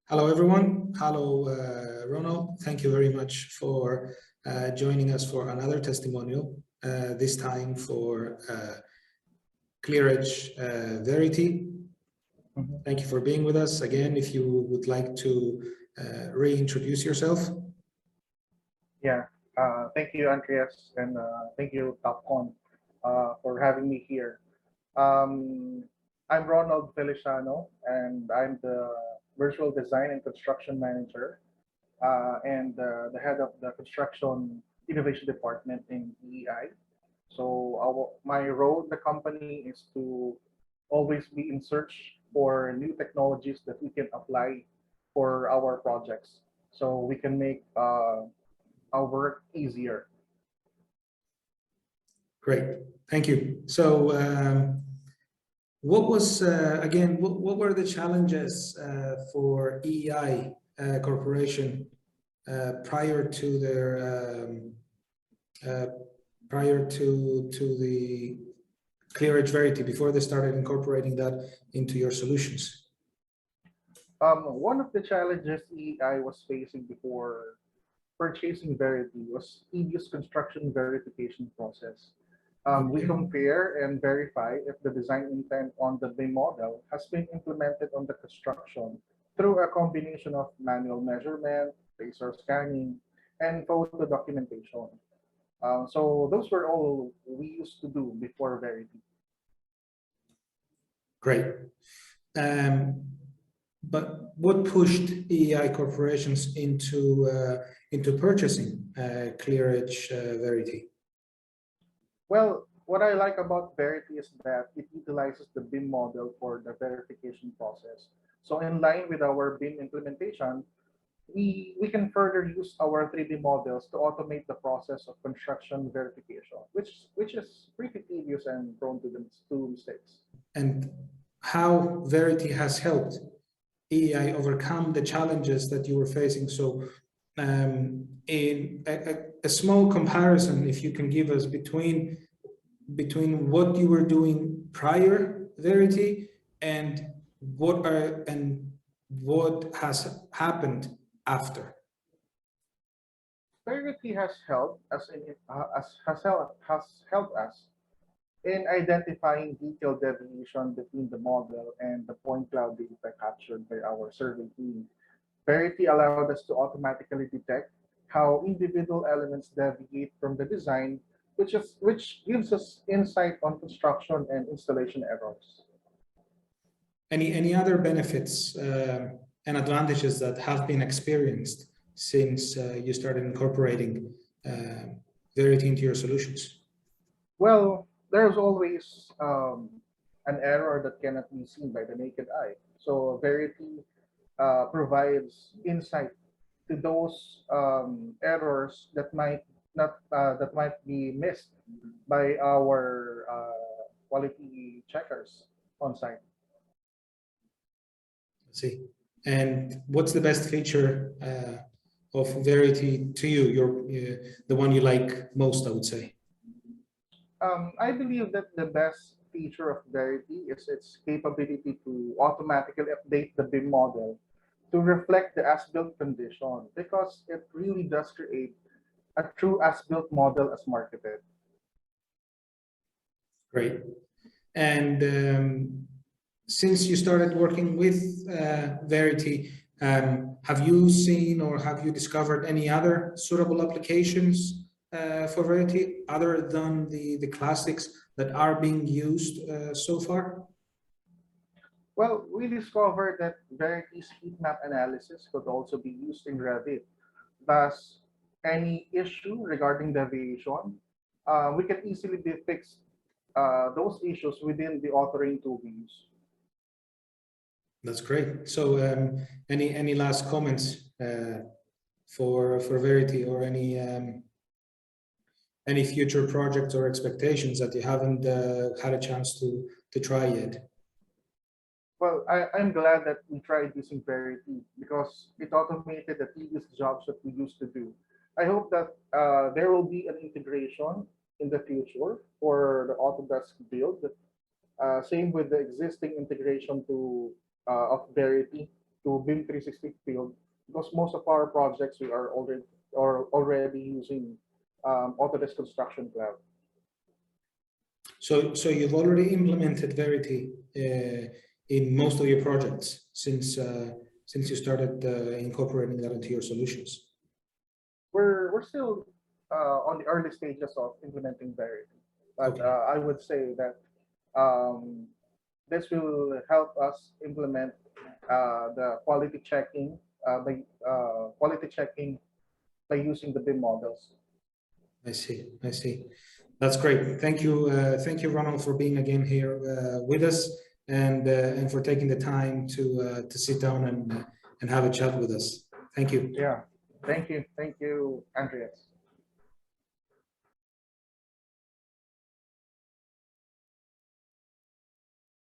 Hello, everyone. Hello, Ronald. Thank you very much for joining us for another testimonial, this time for ClearEdge Verity. Thank you for being with us. Again, if you would like to reintroduce yourself. Yeah, thank you, Andreas, and thank you, Topcon, for having me here. I'm Ronald Feliciano, and I'm the Virtual Design and Construction Manager and the head of the Construction Innovation Department in EEI. So my role in the company is to always be in search for new technologies that we can apply for our projects, so we can make our work easier. Great, thank you. So what was, again, what were the challenges for EEI Corporation prior to their, prior to the ClearEdge Verity, before they started incorporating that into your solutions? One of the challenges EEI was facing before purchasing Verity was tedious construction verification process. We compare and verify if the design intent on the BIM model has been implemented on the construction through a combination of manual measurement, laser scanning, and photo documentation. So those were all we used to do before Verity. Great. But what pushed EEI corporations into purchasing ClearEdge Verity? Well, what I like about Verity is that it utilizes the BIM model for the verification process. So in line with our BIM implementation, we can further use our 3D models to automate the process of construction verification, which is pretty tedious and prone to mistakes. And how Verity has helped EEI overcome the challenges that you were facing. So in a small comparison, if you can give us between what you were doing prior Verity and what has happened after. Verity has helped us helped us in identifying detailed deviation between the model and the point cloud data captured by our survey team. Verity allowed us to automatically detect how individual elements deviate from the design, which gives us insight on construction and installation errors. Any other benefits and advantages that have been experienced since you started incorporating Verity into your solutions? Well, there's always an error that cannot be seen by the naked eye. So Verity provides insight to those errors that might be missed by our quality checkers on site. Let's see. And what's the best feature of Verity to you? The one you like most, I would say. I believe that the best feature of Verity is its capability to automatically update the BIM model to reflect the as-built condition, because it really does create a true as-built model as marketed. Great. And since you started working with Verity, have you seen or have you discovered any other suitable applications for Verity other than the classics that are being used so far? Well, we discovered that Verity's heat map analysis could also be used in Revit. Thus, any issue regarding deviation, we can easily be fixed those issues within the authoring tool we use. That's great. So, any last comments for Verity, or any future projects or expectations that you haven't had a chance to try yet? Well, I'm glad that we tried using Verity because it automated the tedious jobs that we used to do. I hope that there will be an integration in the future for the Autodesk build. Same with the existing integration of Verity to BIM 360 field, because most of our projects we are already using Autodesk Construction Cloud. So you've already implemented Verity in most of your projects since you started incorporating that into your solutions. We're still on the early stages of implementing Verity, but Okay. I would say that this will help us implement the quality checking by using the BIM models. I see. I see. That's great. Thank you. Thank you, Ronald, for being again here with us and for taking the time to sit down and have a chat with us. Thank you. Yeah. Thank you. Thank you, Andreas.